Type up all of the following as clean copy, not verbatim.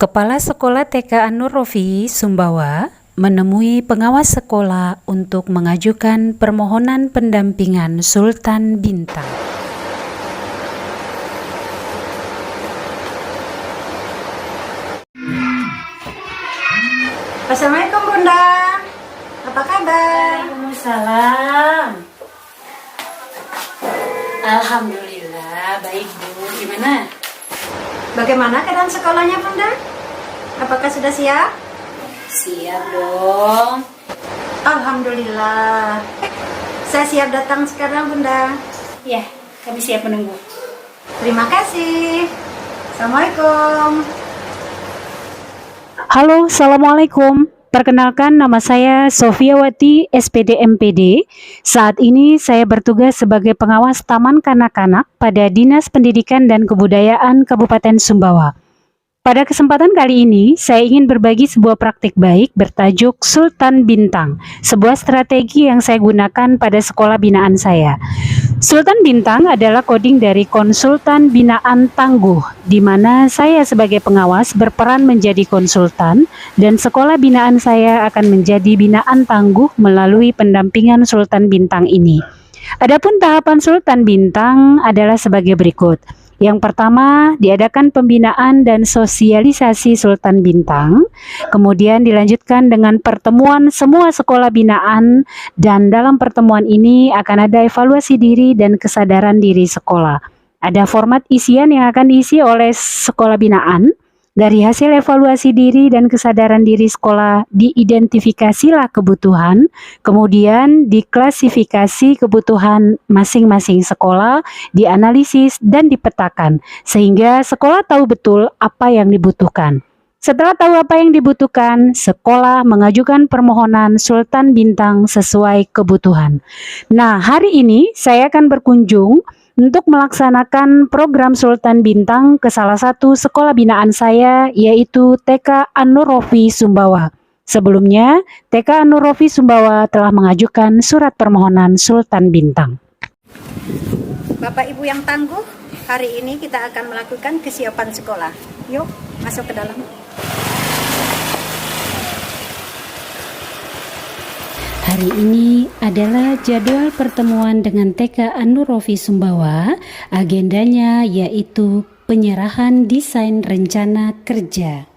Kepala Sekolah TK An-Nur-Rofi, Sumbawa, menemui pengawas sekolah untuk mengajukan permohonan pendampingan Sultan Bintang. Assalamualaikum Bunda, apa kabar? Waalaikumsalam. Alhamdulillah, baik Bu. Gimana? Bagaimana keadaan sekolahnya Bunda? Apakah sudah siap? Siap dong. Alhamdulillah. Saya siap datang sekarang Bunda. Ya, kami siap menunggu. Terima kasih. Assalamualaikum. Halo, Assalamualaikum. Perkenalkan, nama saya Sofiawati, SPD MPD. Saat ini saya bertugas sebagai pengawas Taman Kanak-Kanak pada Dinas Pendidikan dan Kebudayaan Kabupaten Sumbawa. Pada kesempatan kali ini, saya ingin berbagi sebuah praktik baik bertajuk Sultan Bintang, sebuah strategi yang saya gunakan pada sekolah binaan saya. Sultan Bintang adalah coding dari Konsultan Binaan Tangguh, di mana saya sebagai pengawas berperan menjadi konsultan dan sekolah binaan saya akan menjadi binaan tangguh melalui pendampingan Sultan Bintang ini. Adapun tahapan Sultan Bintang adalah sebagai berikut. Yang pertama, diadakan pembinaan dan sosialisasi Sultan Bintang, kemudian dilanjutkan dengan pertemuan semua sekolah binaan, dan dalam pertemuan ini akan ada evaluasi diri dan kesadaran diri sekolah. Ada format isian yang akan diisi oleh sekolah binaan. Dari hasil evaluasi diri dan kesadaran diri sekolah, diidentifikasilah kebutuhan, kemudian diklasifikasi kebutuhan masing-masing sekolah, dianalisis dan dipetakan, sehingga sekolah tahu betul apa yang dibutuhkan. Setelah tahu apa yang dibutuhkan, sekolah mengajukan permohonan Sultan Bintang sesuai kebutuhan. Nah, hari ini saya akan berkunjung untuk melaksanakan program Sultan Bintang ke salah satu sekolah binaan saya, yaitu TK An-Nur-Rofi Sumbawa. Sebelumnya, TK An-Nur-Rofi Sumbawa telah mengajukan surat permohonan Sultan Bintang. Bapak Ibu yang tangguh, hari ini kita akan melakukan kesiapan sekolah. Yuk, masuk ke dalam. Hari ini adalah jadwal pertemuan dengan TK An-Nur-Rofi Sumbawa. Agendanya yaitu penyerahan desain rencana kerja.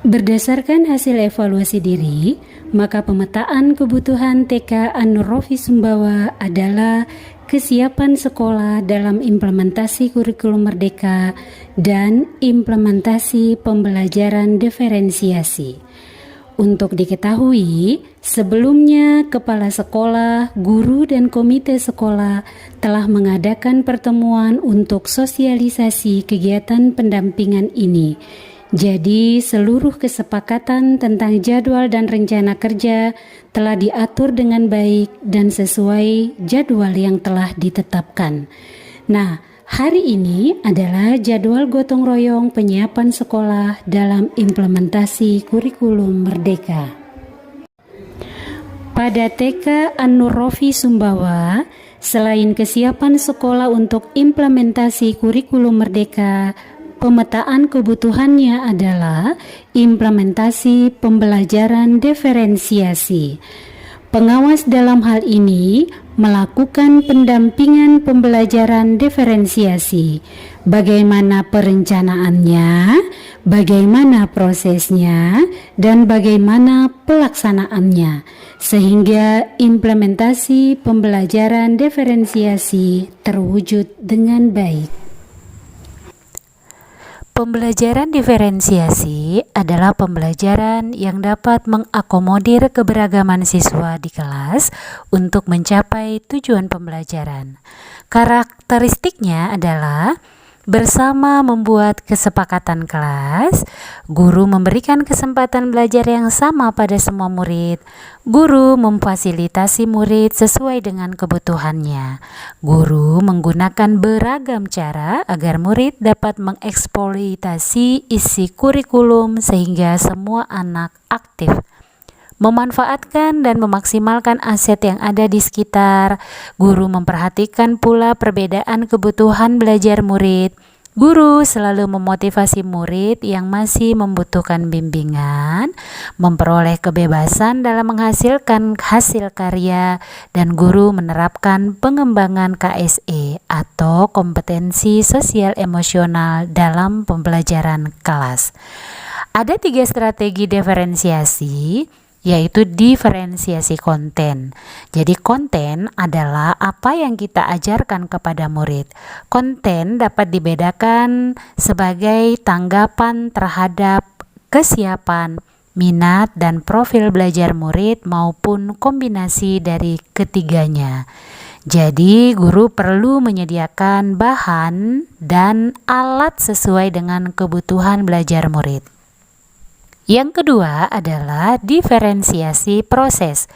Berdasarkan hasil evaluasi diri, maka pemetaan kebutuhan TK An-Nur-Rofi Sumbawa adalah kesiapan sekolah dalam implementasi kurikulum merdeka dan implementasi pembelajaran diferensiasi. Untuk diketahui, sebelumnya kepala sekolah, guru, dan komite sekolah telah mengadakan pertemuan untuk sosialisasi kegiatan pendampingan ini. Jadi, seluruh kesepakatan tentang jadwal dan rencana kerja telah diatur dengan baik dan sesuai jadwal yang telah ditetapkan. Nah, hari ini adalah jadwal gotong royong penyiapan sekolah dalam implementasi kurikulum merdeka. Pada TK An-Nur-Rofi Sumbawa, selain kesiapan sekolah untuk implementasi kurikulum merdeka, pemetaan kebutuhannya adalah implementasi pembelajaran diferensiasi. Pengawas dalam hal ini melakukan pendampingan pembelajaran diferensiasi. Bagaimana perencanaannya, bagaimana prosesnya, dan bagaimana pelaksanaannya, sehingga implementasi pembelajaran diferensiasi terwujud dengan baik. Pembelajaran diferensiasi adalah pembelajaran yang dapat mengakomodir keberagaman siswa di kelas untuk mencapai tujuan pembelajaran. Karakteristiknya adalah bersama membuat kesepakatan kelas, guru memberikan kesempatan belajar yang sama pada semua murid, guru memfasilitasi murid sesuai dengan kebutuhannya, guru menggunakan beragam cara agar murid dapat mengeksploitasi isi kurikulum sehingga semua anak aktif memanfaatkan dan memaksimalkan aset yang ada di sekitar. Guru memperhatikan pula perbedaan kebutuhan belajar murid Guru selalu memotivasi murid yang masih membutuhkan bimbingan, memperoleh kebebasan dalam menghasilkan hasil karya, dan guru menerapkan pengembangan KSE atau kompetensi sosial emosional dalam pembelajaran kelas. Ada 3 strategi diferensiasi, yaitu diferensiasi konten. Jadi konten adalah apa yang kita ajarkan kepada murid. Konten dapat dibedakan sebagai tanggapan terhadap kesiapan, minat, dan profil belajar murid maupun kombinasi dari ketiganya. Jadi guru perlu menyediakan bahan dan alat sesuai dengan kebutuhan belajar murid. Yang kedua adalah diferensiasi proses.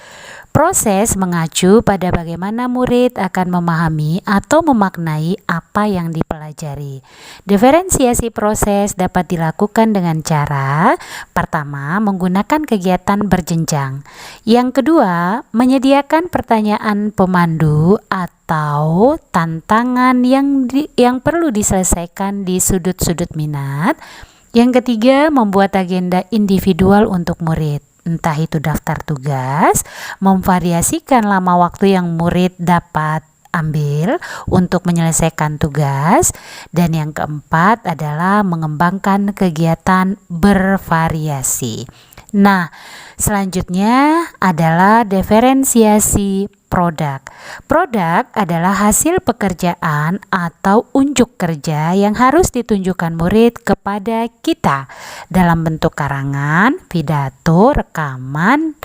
Proses mengacu pada bagaimana murid akan memahami atau memaknai apa yang dipelajari. Diferensiasi proses dapat dilakukan dengan cara pertama, menggunakan kegiatan berjenjang. Yang kedua, menyediakan pertanyaan pemandu atau tantangan yang perlu diselesaikan di sudut-sudut minat. Yang ketiga, membuat agenda individual untuk murid, entah itu daftar tugas, memvariasikan lama waktu yang murid dapat ambil untuk menyelesaikan tugas, dan yang keempat adalah mengembangkan kegiatan bervariasi. Nah, selanjutnya adalah diferensiasi produk. Produk adalah hasil pekerjaan atau unjuk kerja yang harus ditunjukkan murid kepada kita dalam bentuk karangan, pidato, rekaman,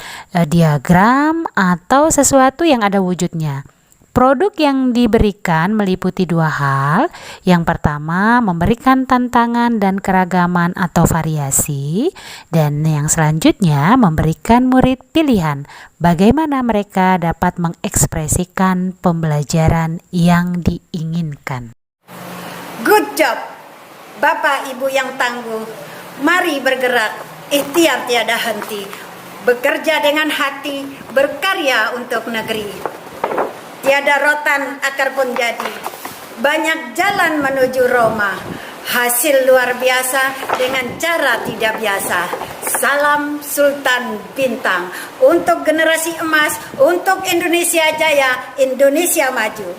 diagram, atau sesuatu yang ada wujudnya. Produk yang diberikan meliputi 2 hal. Yang pertama, memberikan tantangan dan keragaman atau variasi, dan yang selanjutnya memberikan murid pilihan bagaimana mereka dapat mengekspresikan pembelajaran yang diinginkan. Good job, Bapak Ibu yang tangguh. Mari bergerak, ikhtiar tiada henti, bekerja dengan hati, berkarya untuk negeri. Tiada rotan akar pun jadi, banyak jalan menuju Roma, hasil luar biasa dengan cara tidak biasa. Salam Sultan Bintang untuk generasi emas, untuk Indonesia Jaya, Indonesia Maju.